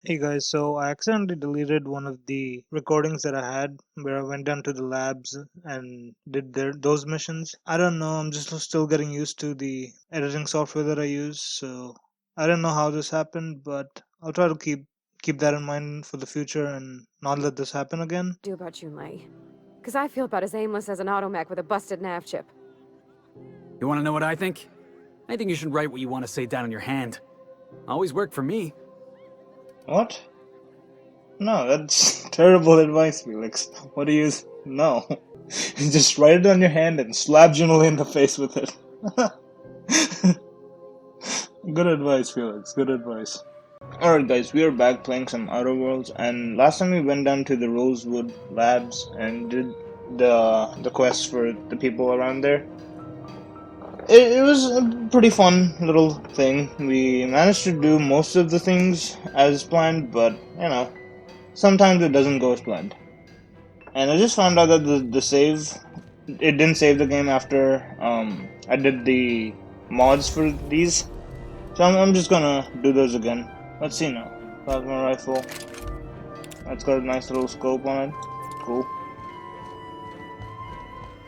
Hey guys, so I accidentally deleted one of the recordings that I had where I went down to the labs and did those missions. I don't know, I'm just still getting used to the editing software that I use, so I don't know how this happened, but I'll try to keep that in mind for the future and not let this happen again. Do about Junlei. Because I feel about as aimless as an automech with a busted nav chip. You want to know what I think? I think you should write what you want to say down on your hand. Always worked for me. What? No, that's terrible advice, Felix. What do you... No. Just write it on your hand and slap Junoly in the face with it. Good advice, Felix. Good advice. Alright guys, we are back playing some Outer Worlds, and last time we went down to the Rosewood Labs and did the quest for the people around there. It was a pretty fun little thing. We managed to do most of the things as planned, but you know, sometimes it doesn't go as planned. And I just found out that the save, it didn't save the game after I did the mods for these. So I'm just gonna do those again. Let's see now. Plasma rifle. That's got a nice little scope on it. Cool.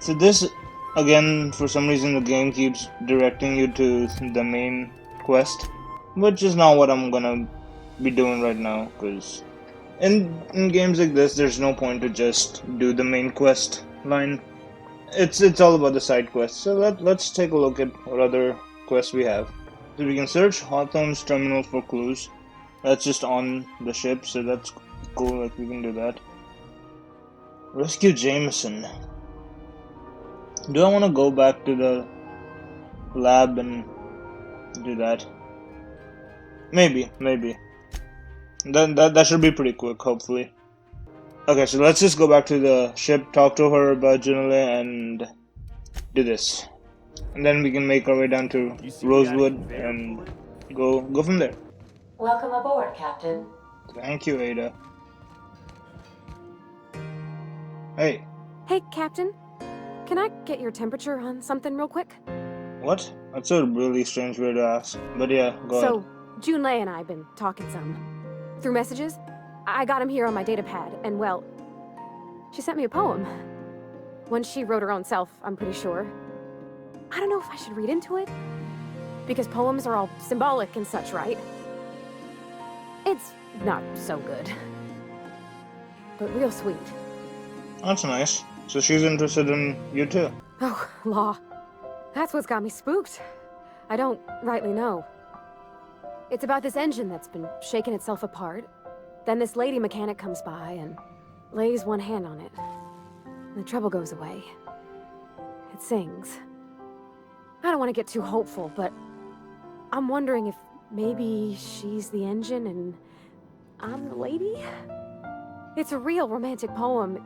So this, again, for some reason the game keeps directing you to the main quest, which is not what I'm gonna be doing right now, because in games like this, there's no point to just do the main quest line. It's all about the side quests. So let's take a look at what other quests we have. So we can search Hawthorne's terminal for clues. That's just on the ship, so that's cool, like we can do that. Rescue Jameson. Do I want to go back to the lab and do that? Maybe. That should be pretty quick, hopefully. Okay, so let's just go back to the ship, talk to her about Junlei, and do this. And then we can make our way down to Rosewood and go from there. Welcome aboard, Captain. Thank you, Ada. Hey. Hey, Captain. Can I get your temperature on something real quick? What? That's a really strange way to ask. But yeah, go ahead. So, Junlei and I have been talking some. Through messages. I got him here on my data pad, and well, she sent me a poem. One she wrote her own self, I'm pretty sure. I don't know if I should read into it. Because poems are all symbolic and such, right? It's not so good. But real sweet. That's nice. So she's interested in you too. Oh, law. That's what's got me spooked. I don't rightly know. It's about this engine that's been shaking itself apart. Then this lady mechanic comes by and lays one hand on it. The trouble goes away. It sings. I don't want to get too hopeful, but I'm wondering if maybe she's the engine and I'm the lady? It's a real romantic poem.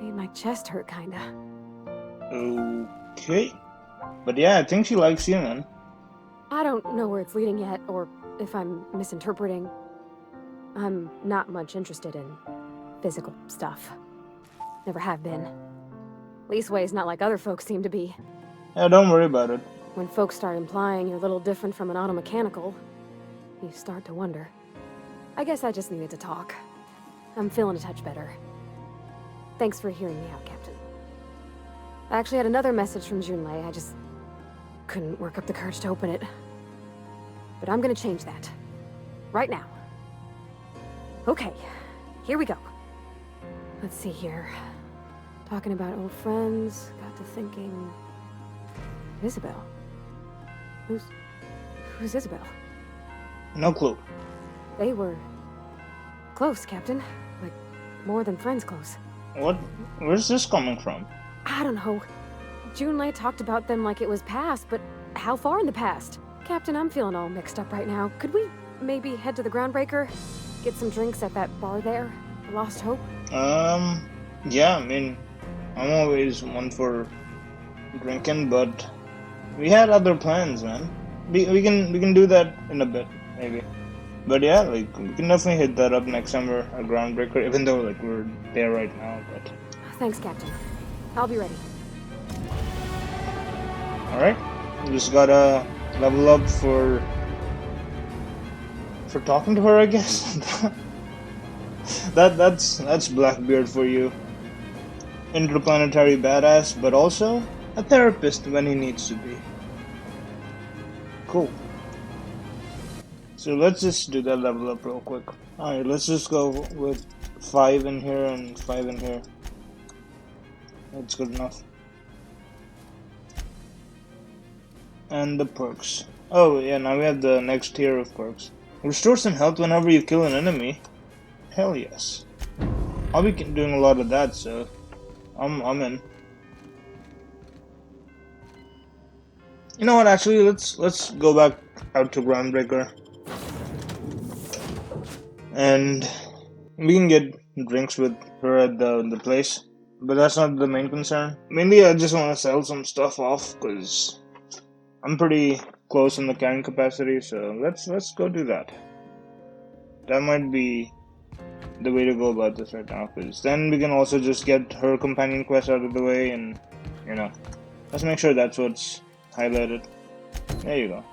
Made my chest hurt, kinda. Okay. But yeah, I think she likes you, man. I don't know where it's leading yet, or if I'm misinterpreting. I'm not much interested in physical stuff. Never have been. Leastways not like other folks seem to be. Yeah, don't worry about it. When folks start implying you're a little different from an automechanical, you start to wonder. I guess I just needed to talk. I'm feeling a touch better. Thanks for hearing me out, Captain. I actually had another message from Junlei. I just couldn't work up the courage to open it. But I'm gonna change that. Right now. Okay, here we go. Let's see here. Talking about old friends, got to thinking... Isabel? Who's Isabel? No clue. They were... close, Captain. Like, more than friends close. What? Where's this coming from? I don't know. Junlei talked about them like it was past, but how far in the past? Captain, I'm feeling all mixed up right now. Could we maybe head to the Groundbreaker? Get some drinks at that bar there? The Lost Hope? Yeah, I mean, I'm always one for drinking, but we had other plans, man. We can do that in a bit, maybe. But yeah, like, we can definitely hit that up next time we're at Groundbreaker, even though, like, we're there right now, but... Thanks, Captain. I'll be ready. Alright, just gotta level up for for talking to her, I guess. That's Blackbeard for you. Interplanetary badass, but also a therapist when he needs to be. Cool. So let's just do that level up real quick. Alright, let's just go with 5 in here and 5 in here. That's good enough. And the perks. Oh yeah, now we have the next tier of perks. Restore some health whenever you kill an enemy. Hell yes. I'll be doing a lot of that, so I'm in. You know what? Actually, let's go back out to Groundbreaker, and we can get drinks with her at the place. But that's not the main concern. Mainly, I just want to sell some stuff off because I'm pretty close in the carrying capacity. So let's go do that. That might be the way to go about this right now, because then we can also just get her companion quest out of the way, and you know, let's make sure that's what's highlighted. There you go.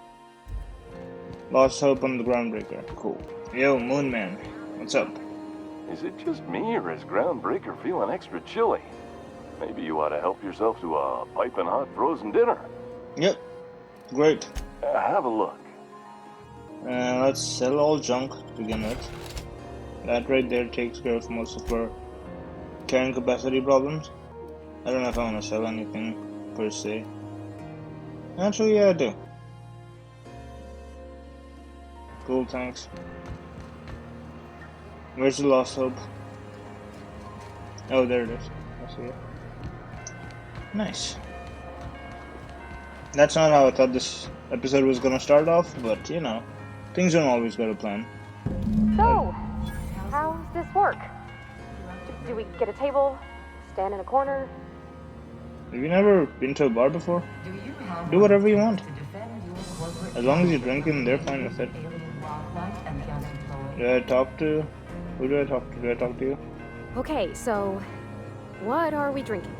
Lost hope on the Groundbreaker. Cool. Yo, Moon Man, what's up? Is it just me, or is Groundbreaker feeling extra chilly? Maybe you ought to help yourself to a piping hot frozen dinner. Yep. Great. Have a look. Let's sell all junk to begin with. That right there takes care of most of our carrying capacity problems. I don't know if I want to sell anything per se. Actually, yeah, I do. Cool, thanks. Where's the lost hope? Oh, there it is. I see it. Nice. That's not how I thought this episode was gonna start off, but you know, things don't always go to plan. So, how's this work? Do we get a table? Stand in a corner? Have you never been to a bar before? Do whatever you want. As long as you're drinking, they're fine with it. Do I talk to? Who do I talk to? Do I talk to you? Okay, so what are we drinking?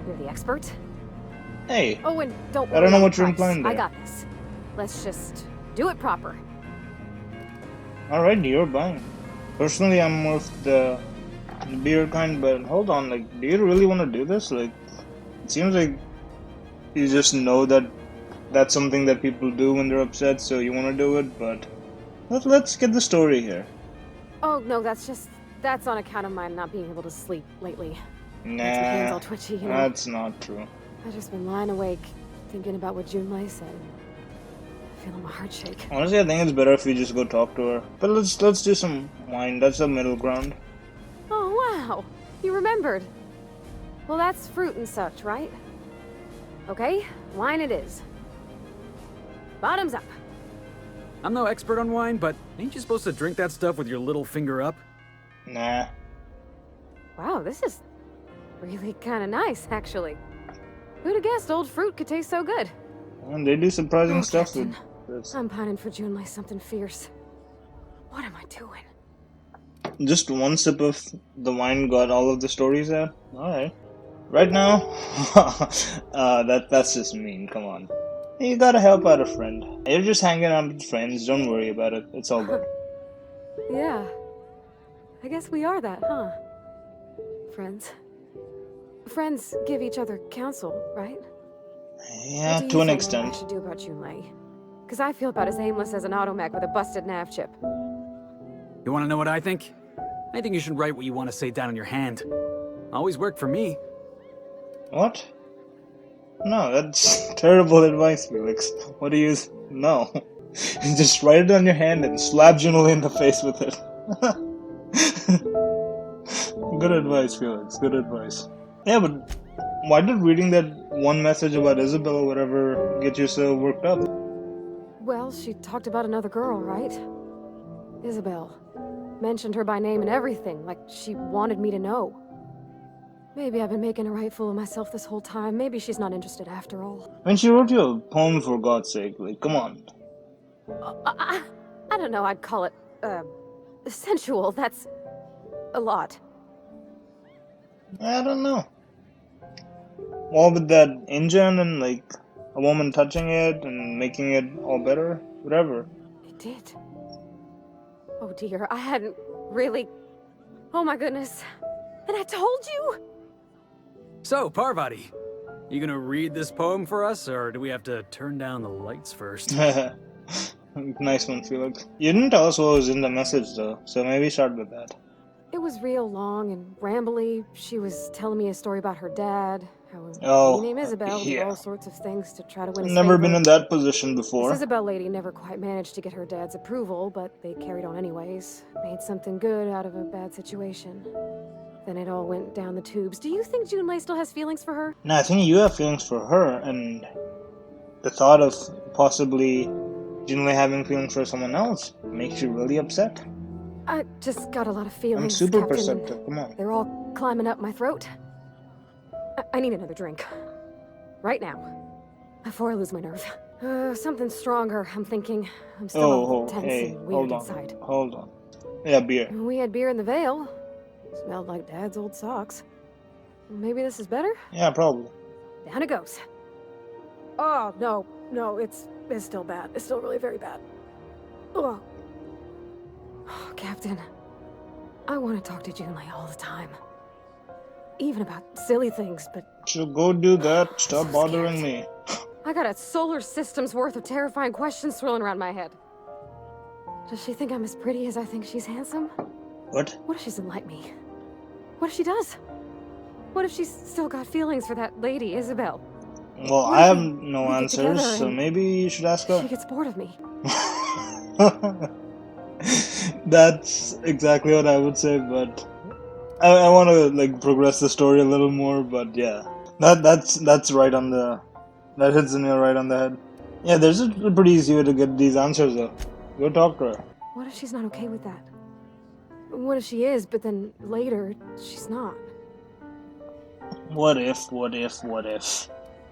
You're the expert? Hey, Oh, and don't I don't know worry what about the you're price. implying there. I got this. Let's just do it proper. alright, you're buying. Personally, I'm more of the beer kind, but hold on, like, do you really want to do this? Like, it seems like you just know that that's something that people do when they're upset, so you want to do it, but let's get the story here. Oh, no, that's on account of my not being able to sleep lately. Makes my hands all Nah, twitchy, you know? that's not true. I've just been lying awake, thinking about what Junlei said. Feeling my heart shake. Honestly, I think it's better if we just go talk to her. But let's do some wine. That's the middle ground. Oh, wow! You remembered. Well, that's fruit and such, right? Okay, wine it is. Bottoms up. I'm no expert on wine, but ain't you supposed to drink that stuff with your little finger up? Nah. Wow, this is really kind of nice, actually. Who'd have guessed old fruit could taste so good? And they do surprising Oh, stuff Captain. with this. I'm pining for Junlei something fierce. What am I doing? Just one sip of the wine got all of the stories out? Alright. Right now? That's just mean, come on. You gotta help out a friend. You're just hanging out with friends, don't worry about it. It's all good. Yeah. I guess we are that, huh? Friends. Friends give each other counsel, right? Yeah, What do to you an think extent. I should do about Junlei? Because I feel about as aimless as an automech with a busted nav chip. You want to know what I think? I think you should write what you want to say down on your hand. Always worked for me. What? No, that's terrible advice, Felix. What do you... No. Just write it on your hand and slap Junlei in the face with it. Good advice, Felix. Good advice. Yeah, but why did reading that one message about Isabel or whatever get you so worked up? Well, she talked about another girl, right? Isabel. Mentioned her by name and everything, like she wanted me to know. Maybe I've been making a right fool of myself this whole time. Maybe she's not interested after all. When she wrote you a poem, for God's sake, like, come on. I don't know, I'd call it, sensual. That's a lot. I don't know. All with that engine and, like, a woman touching it and making it all better, whatever. It did. Oh dear, I hadn't really... Oh my goodness. And I told you! So, Parvati, you gonna read this poem for us, or do we have to turn down the lights first? Nice one, Felix. You didn't tell us what was in the message though, so maybe start with that. It was real long and rambly. She was telling me a story about her dad, how a Oh, lady named Isabel did yeah. all sorts of things to try to win his Never favor. been in that position This before. Isabel lady never quite managed to get her dad's approval, but they carried on anyways. Made something good out of a bad situation. Then it all went down the tubes. Do you think Junlei still has feelings for her? No, I think you have feelings for her, and the thought of possibly Junlei having feelings for someone else makes you really upset. I just got a lot of feelings, I'm super Captain, perceptive, come on. They're all climbing up my throat. I need another drink. Right now. Before I lose my nerve. Something stronger, I'm thinking. I'm still all tense and weird inside. Hold on. Yeah, beer. We had beer in the Vale. Smelled like Dad's old socks. Maybe this is better? Yeah, probably. Down it goes. Oh, no, it's still bad. It's still really very bad. Oh, Captain, I want to talk to Junlei all the time. Even about silly things, but... So go do that. Stop so bothering scared. me. I got a solar system's worth of terrifying questions swirling around my head. Does she think I'm as pretty as I think she's handsome? What? What if she doesn't like me? What if she does? What if she's still got feelings for that lady, Isabel? Well, What I if have we no get answers, together so and maybe you should ask her. She gets bored of me. That's exactly what I would say, but I want to like progress the story a little more. But yeah, that's right on the that hits the nail right on the head. Yeah, there's a pretty easy way to get these answers though. Go talk to her. What if she's not okay with that? What if she is, but then later she's not? What if?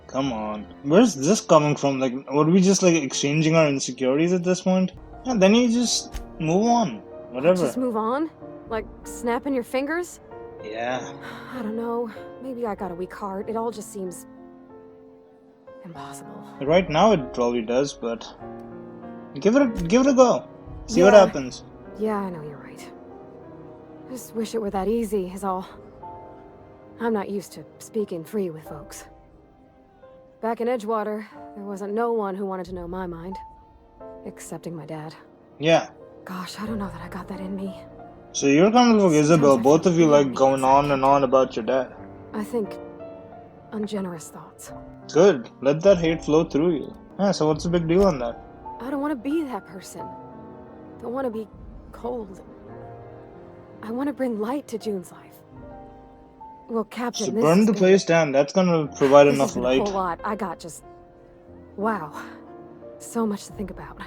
Come on, where's this coming from? Like, were we just like exchanging our insecurities at this point? Yeah, then you just move on. Whatever. Just move on? Like snapping your fingers? Yeah. I don't know. Maybe I got a weak heart. It all just seems impossible. Right now it probably does, but give it a go. See what Yeah. happens. Yeah, I know you're right. I just wish it were that easy, is all. I'm not used to speaking free with folks. Back in Edgewater, there wasn't no one who wanted to know my mind. Excepting my dad. Yeah. Gosh, I don't know that I got that in me. So you're kind of like Isabel. Sometimes I Both of you feel like really going on inside. and on about your dad. I think ungenerous thoughts. Good. Let that hate flow through you. Yeah, so what's the big deal on that? I don't want to be that person. Don't want to be cold. I want to bring light to June's life. Well, Captain, So this burn has the been- place down. That's gonna provide this enough has been light. a whole lot. I got just... Wow. So much to think about.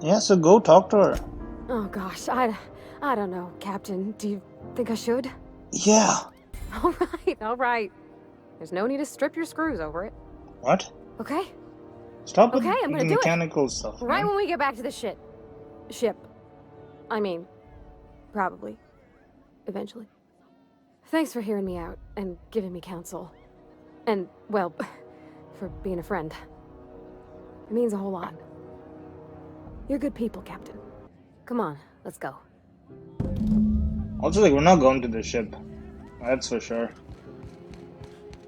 Yeah, so go talk to her. Oh gosh, I don't know, Captain. Do you think I should? Yeah. All right. There's no need to strip your screws over it. What? Okay? Stop with Okay, I'm gonna the do it. mechanical stuff. Right man. when we get back to the ship. I mean, probably. Eventually. Thanks for hearing me out and giving me counsel. And, well, for being a friend. It means a whole lot. You're good people, Captain. Come on, let's go. Also, like, we're not going to the ship. That's for sure.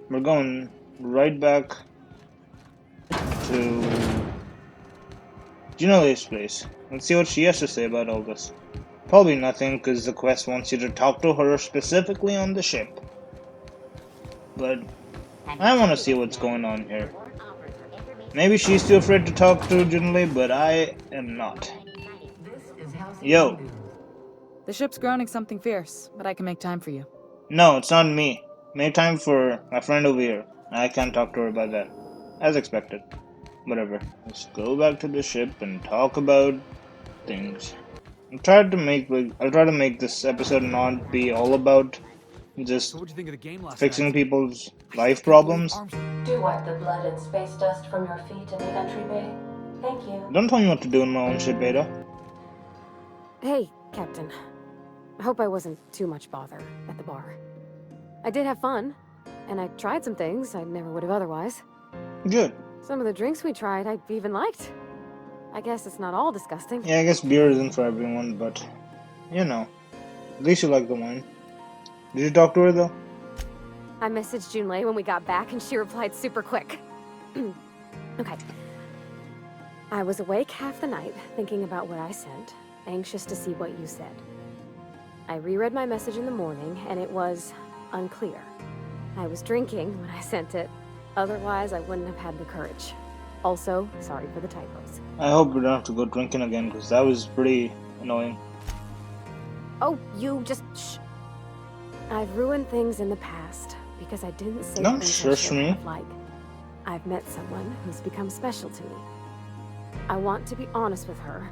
We're going right back to Junlei's place. Let's see what she has to say about all this. Probably nothing, because the quest wants you to talk to her specifically on the ship. But I want to see what's going on here. Maybe she's too afraid to talk to Junlei, but I am not. Yo. The ship's groaning something fierce, but I can make time for you. No, it's not me. Make time for my friend over here. I can't talk to her about that. As expected. Whatever. Let's go back to the ship and talk about things. I'll try to make this episode not be all about just So what'd you think of the game last fixing night? people's life problems. Do wipe the blood and space dust from your feet in the entry bay. Thank you. Don't tell me what to do in my own ship, Ada. Hey, Captain. I hope I wasn't too much bother at the bar. I did have fun, and I tried some things I never would have otherwise. Good. Some of the drinks we tried I even liked. I guess it's not all disgusting. Yeah, I guess beer isn't for everyone, but you know, at least you like the wine. Did you talk to her though? I messaged Junlei when we got back and she replied super quick. Okay. I was awake half the night, thinking about what I sent, anxious to see what you said. I reread my message in the morning, and it was unclear. I was drinking when I sent it. Otherwise, I wouldn't have had the courage. Also, sorry for the typos. I hope we don't have to go drinking again, because that was pretty annoying. Oh, you just shh. I've ruined things in the past because I didn't say No, things sure I for should me. have, like, I've met someone who's become special to me. I want to be honest with her,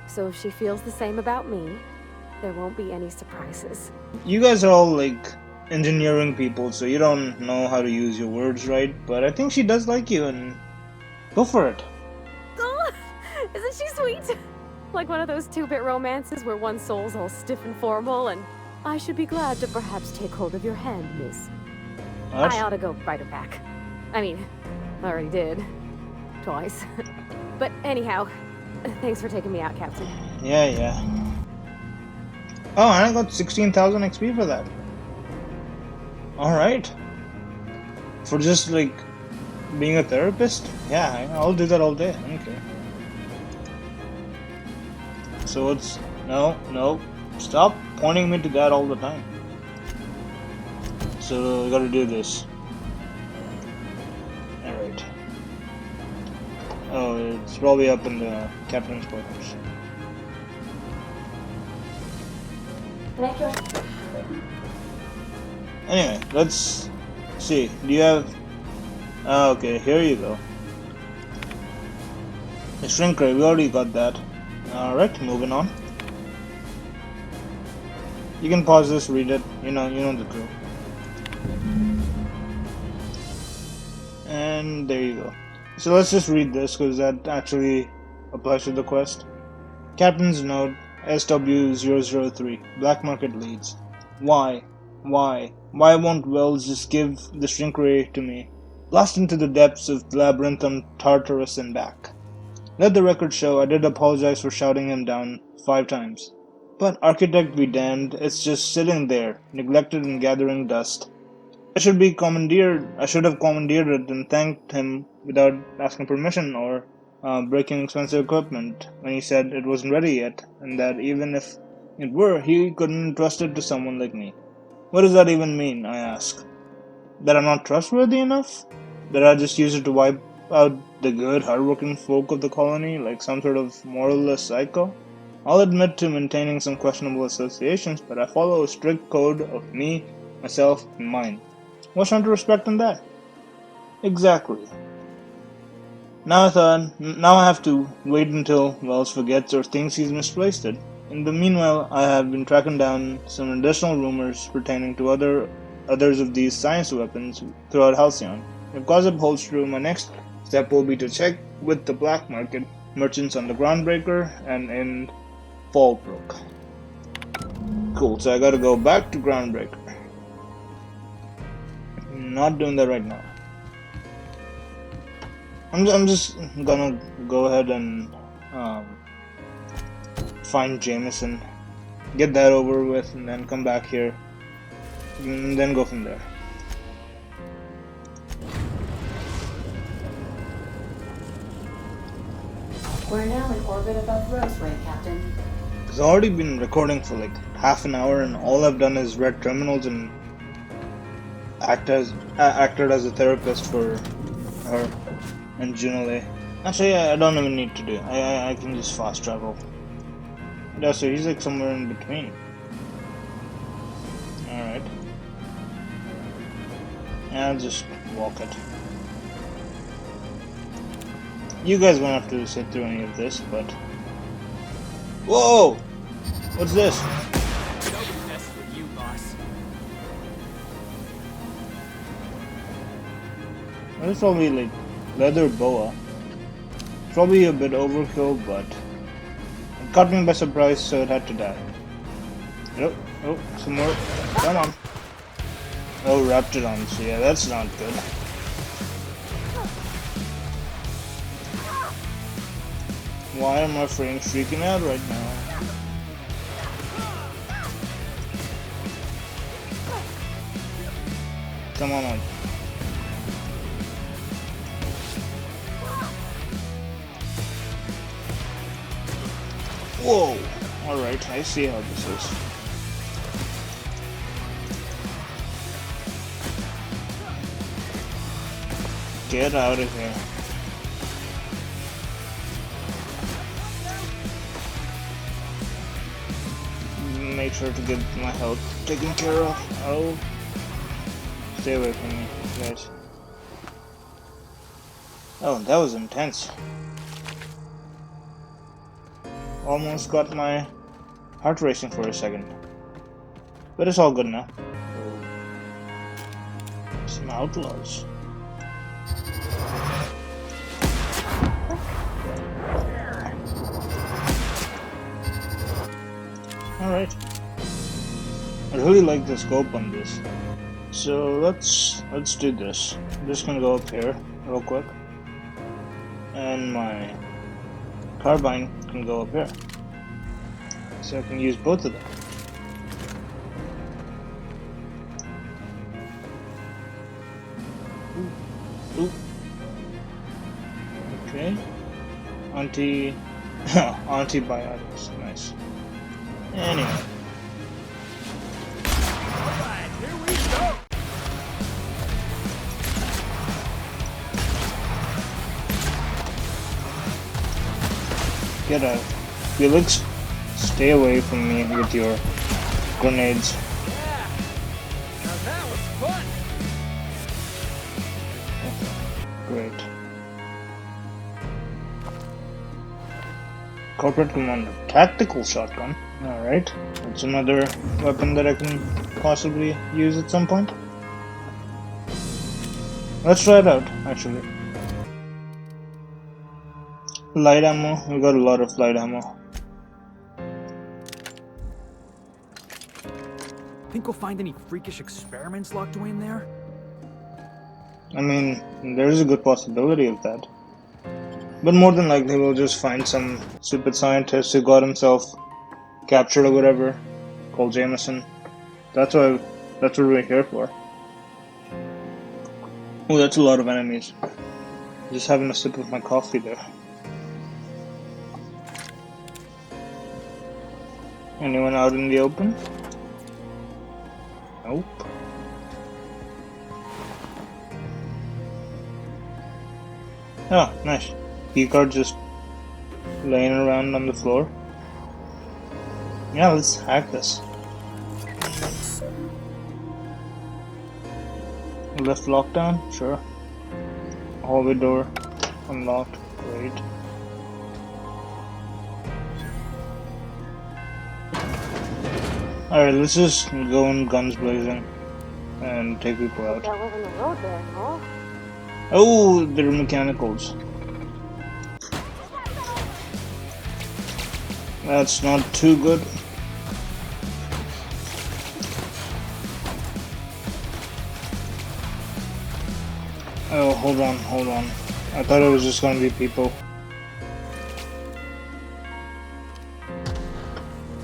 so if she feels the same about me, there won't be any surprises. You guys are all like engineering people, so you don't know how to use your words right, but I think she does like you, and go for it. Oh, isn't she sweet? Like one of those 2-bit romances where one soul's all stiff and formal, and I should be glad to perhaps take hold of your hand, miss. What? I ought to go write her back. I mean, I already did. Twice. But anyhow, thanks for taking me out, Captain. Yeah. Oh, and I got 16,000 XP for that. Alright. For just like being a therapist? Yeah, I'll do that all day. Okay. So it's no. Stop pointing me to that all the time. So we gotta do this. Alright. Oh, it's probably up in the captain's quarters. Make your... Anyway, let's see. Do you have... Oh, okay, here you go. The shrink ray, we already got that. Alright, moving on. You can pause this, read it. You know the drill. And there you go. So let's just read this, because that actually applies to the quest. Captain's note, SW003, Black Market leads. Why won't Wells just give the shrink ray to me? Blast into the depths of Labyrinthum Tartarus and back. Let the record show I did apologize for shouting him down 5 times. But architect be damned, it's just sitting there, neglected and gathering dust. I should have commandeered it and thanked him without asking permission or breaking expensive equipment when he said it wasn't ready yet, and that even if it were, he couldn't entrust it to someone like me. What does that even mean, I ask? That I'm not trustworthy enough? That I just use it to wipe out the good, hardworking folk of the colony like some sort of moralless psycho? I'll admit to maintaining some questionable associations, but I follow a strict code of me, myself, and mine. What's not to respect in that? Exactly. Now I have to wait until Wells forgets or thinks he's misplaced it. In the meanwhile, I have been tracking down some additional rumors pertaining to others of these science weapons throughout Halcyon. If gossip holds true, my next step will be to check with the black market merchants on the Groundbreaker and in Fallbrook. Cool, so I gotta go back to Groundbreaker. Not doing that right now. I'm just gonna go ahead and find Jameson, get that over with, and then come back here, and then go from there. We're now in orbit above Roseway, Captain. I've already been recording for like half an hour, and all I've done is read terminals and acted as a therapist for her and Junlei. Actually, I don't even need to do it. I can just fast travel. Yeah, so he's like somewhere in between. Alright. I'll just walk it. You guys won't have to sit through any of this, but... Whoa! What's this? That's for you, boss. It's probably like leather boa. Probably a bit overkill, but it caught me by surprise, so it had to die. Oh, some more. Come on. Oh, Raptidons. Yeah, that's not good. Why are my frames freaking out right now? Come on out. Whoa! Alright, I see how this is. Get out of here. Make sure to get my health taken care of. Oh. Stay away from me, guys. Oh, that was intense. Almost got my heart racing for a second. But it's all good now. Some outlaws. Alright. I really like the scope on this. So let's do this. I'm just gonna go up here real quick. And my carbine can go up here. So I can use both of them. Ooh. Okay. Antibiotics. Nice. Anyway. Alright, here we go! Get out. Felix, stay away from me with your grenades. Yeah! Now that was fun! Great. Corporate Commander. Tactical shotgun. Alright. That's another weapon that I can possibly use at some point. Let's try it out, actually. Light ammo. We got a lot of light ammo. Think we'll find any freakish experiments locked away in there? I mean, there's a good possibility of that. But more than likely we'll just find some stupid scientist who got himself captured or whatever, called Jameson. That's what we're here for. Oh, that's a lot of enemies. Just having a sip of my coffee there. Anyone out in the open? Nope. Oh, nice. Keycard just laying around on the floor. Yeah, let's hack this. Left lockdown? Sure. Hallway door unlocked. Great. Alright, let's just go in guns blazing and take people out. That wasn't the road there, huh? Oh, they're mechanicals. That's not too good. Oh, hold on. I thought it was just gonna be people.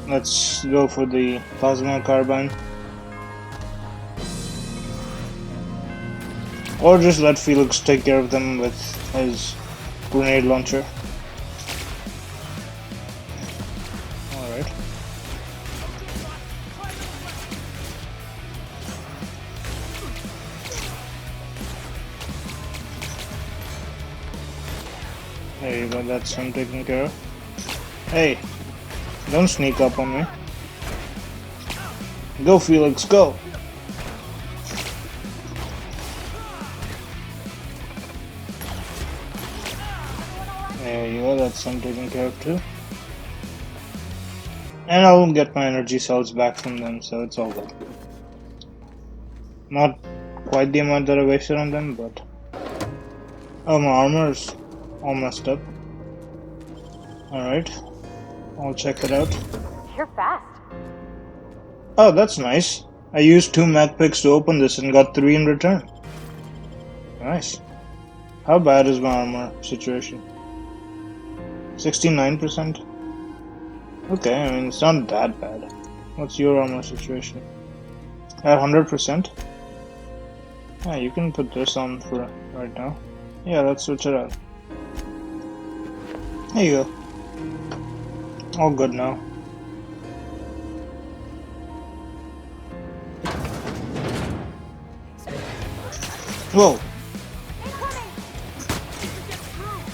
Let's go for the plasma carbine. Or just let Felix take care of them with his grenade launcher. Alright. There you go, that's him taken care of. Hey, don't sneak up on me. Go, Felix, go! There you go, that's him taken care of too. And I'll get my energy cells back from them, so it's all good. Not quite the amount that I wasted on them, but... Oh, my armor's all messed up. Alright, I'll check it out. You're fast. Oh, that's nice. I used 2 mag picks to open this and got 3 in return. Nice. How bad is my armor situation? 69%? Okay, I mean, it's not that bad. What's your armor situation? At 100%? Yeah, you can put this on for right now. Yeah, let's switch it out. There you go. All good now. Whoa!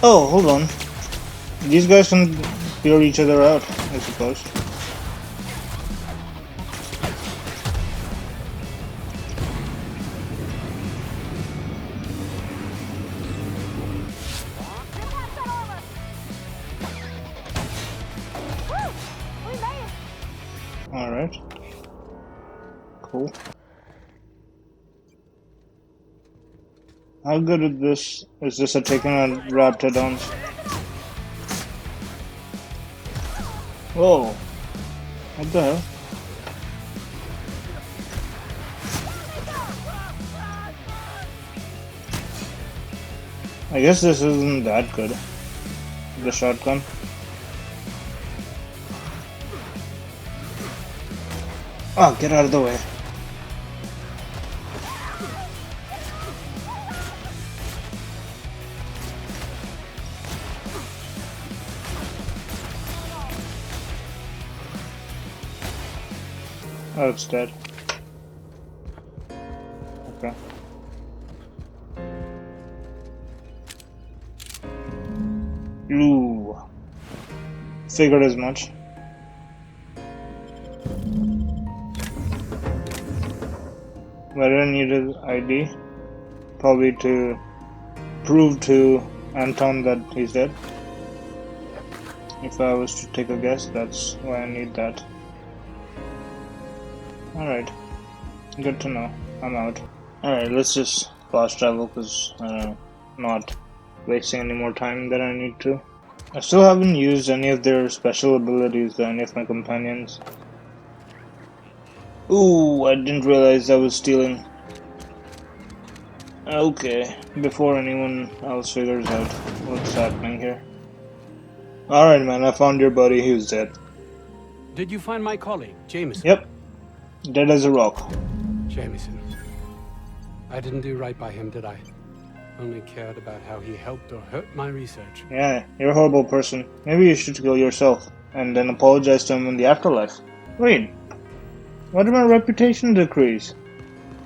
Oh, hold on. These guys can clear each other out, I suppose. Alright. Cool. How good is this at taking on Raptidons? Whoa! What the hell? I guess this isn't that good. The shotgun. Oh, get out of the way. Oh, it's dead. Okay. Ooh. Figured as much. Why do I need his ID? Probably to prove to Anton that he's dead. If I was to take a guess, that's why I need that. Alright. Good to know. I'm out. Alright, let's just fast travel because I'm not wasting any more time than I need to. I still haven't used any of their special abilities, any of my companions. Ooh, I didn't realize I was stealing. Okay, before anyone else figures out what's happening here. Alright man, I found your buddy, he was dead. Did you find my colleague, Jameson? Yep, dead as a rock. Jameson. I didn't do right by him, did I? Only cared about how he helped or hurt my research. Yeah, you're a horrible person. Maybe you should kill yourself, and then apologize to him in the afterlife. Wait, why did my reputation decrease?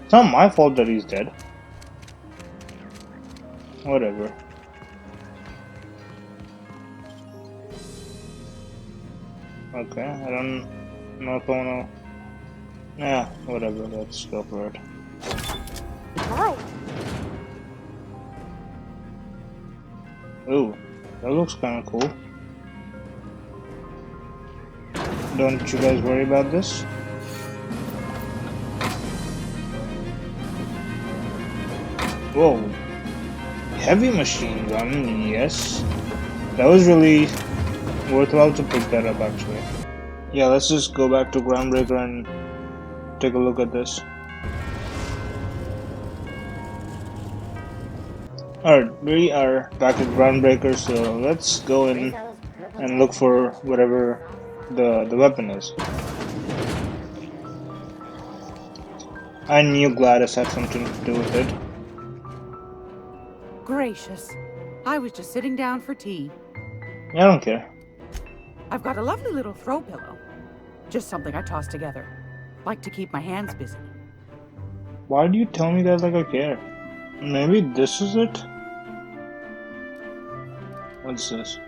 It's not my fault that he's dead. Whatever. Okay, I don't know if I wanna... Yeah, whatever, let's go for it. Hi. Ooh, that looks kinda cool. Don't you guys worry about this? Whoa. Heavy machine gun, yes. That was really worthwhile to pick that up actually. Yeah, let's just go back to Groundbreaker and take a look at this. Alright, we are back at Groundbreaker, so let's go in and look for whatever the weapon is. I knew Gladys had something to do with it. Gracious. I was just sitting down for tea. I don't care. I've got a lovely little throw pillow. Just something I toss together. Like to keep my hands busy. Why do you tell me that like I care? Maybe this is it? What's this?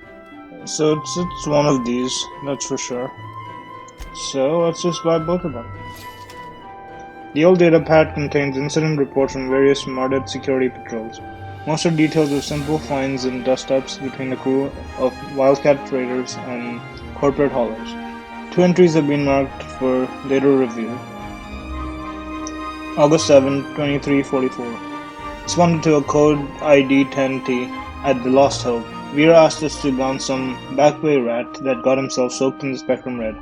So it's one of these, that's for sure. So let's just buy both of them. The old data pad contains incident reports from various modded security patrols. Most are details of simple finds and dust-ups between the crew of Wildcat Raiders and corporate haulers. 2 entries have been marked for later review. August 7, 2344. Responded to a code ID 10T at the Lost Hope. Vera asked us to bounce some backway rat that got himself soaked in the Spectrum Red.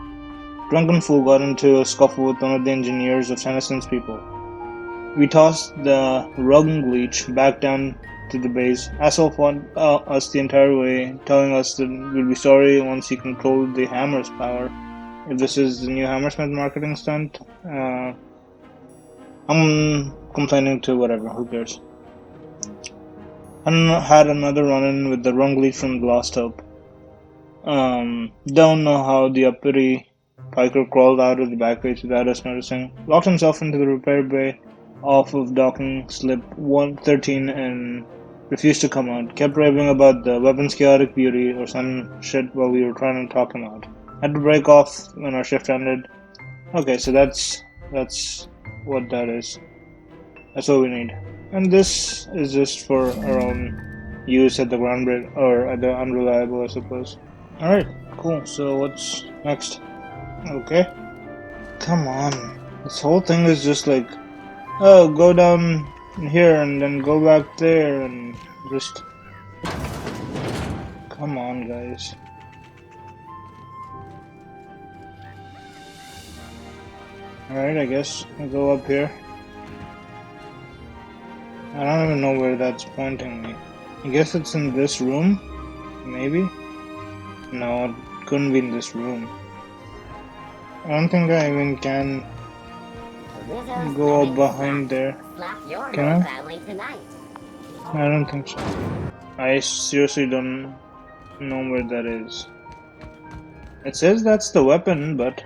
Drunken fool got into a scuffle with one of the engineers of Tennyson's people. We tossed the rug leech back down to the base. Asshole fought us the entire way, telling us that we'd be sorry once he controlled the hammer's power. If this is the new Hammersmith marketing stunt, I'm complaining to whatever, who cares. I had another run-in with the Rungleed from the Lost Hope. Don't know how the uppity piker crawled out of the back page without us noticing. Locked himself into the repair bay off of docking slip 113 and refused to come out. Kept raving about the weapon's chaotic beauty or some shit while we were trying to talk him out. Had to break off when our shift ended. Okay, so that's what that is. That's what we need. And this is just for our own use at the groundbreak or at the unreliable, I suppose. Alright, cool. So what's next? Okay. Come on. This whole thing is just like, oh, go down here and then go back there and just... Come on, guys. Alright, I guess I'll go up here. I don't even know where that's pointing me. I guess it's in this room? Maybe? No, it couldn't be in this room. I don't think I even can go up behind there. Can I? I don't think so. I seriously don't know where that is. It says that's the weapon, but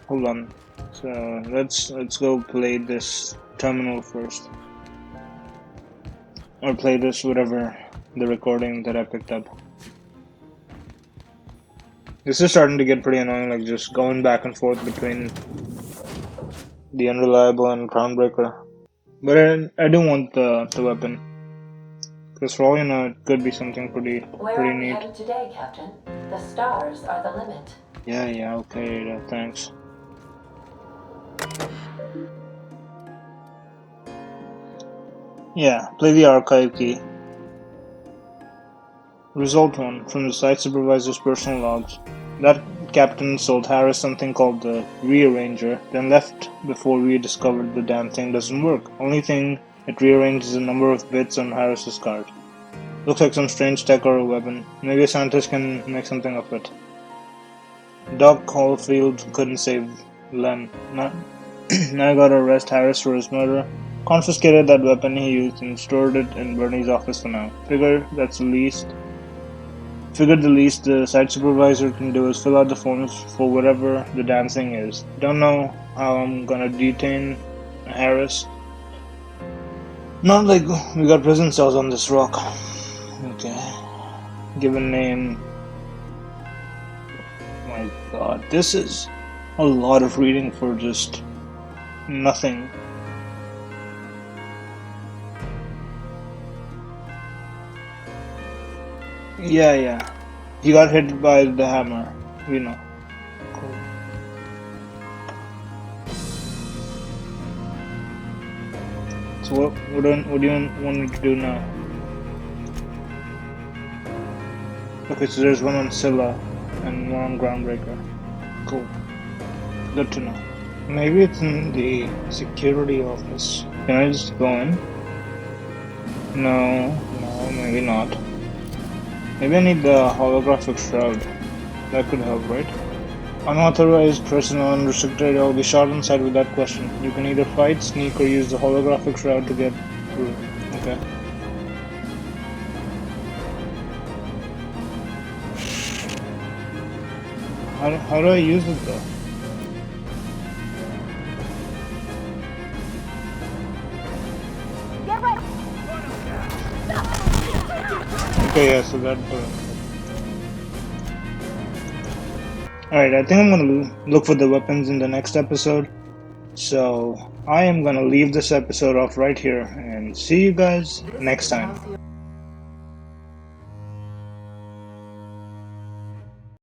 hold on. So let's go play this terminal first. Or play this whatever the recording that I picked up. This is starting to get pretty annoying, like just going back and forth between the unreliable and groundbreaker. But I do want the weapon. Because for all you know, it could be something pretty Where are we neat. headed today, Captain? The stars are the limit. Yeah, okay, thanks. Yeah, play the archive key. Result 1 from the site supervisor's personal logs. That captain sold Harris something called the Rearranger, then left before we discovered the damn thing doesn't work. Only thing it rearranges a number of bits on Harris's card. Looks like some strange tech or a weapon. Maybe a scientist can make something of it. Doc Caulfield couldn't save Len. Now I gotta arrest Harris for his murder. Confiscated that weapon he used and stored it in Bernie's office for now. Figured the least the site supervisor can do is fill out the forms for whatever the damn thing is. Don't know how I'm gonna detain Harris. Not like we got prison cells on this rock. Okay. Given name. My god, this is a lot of reading for just nothing. Yeah. He got hit by the hammer. We know. Cool. So what do you want me to do now? Okay, so there's one on Scylla and one on Groundbreaker. Cool. Good to know. Maybe it's in the security office. Can I just go in? No, maybe not. Maybe I need the holographic shroud. That could help, right? Unauthorized personnel unrestricted area will be shot on sight with that question. You can either fight, sneak, or use the holographic shroud to get through. Okay. How do I use it though? Okay, yeah, so that... Alright, I think I'm gonna look for the weapons in the next episode. So, I am gonna leave this episode off right here and see you guys next time.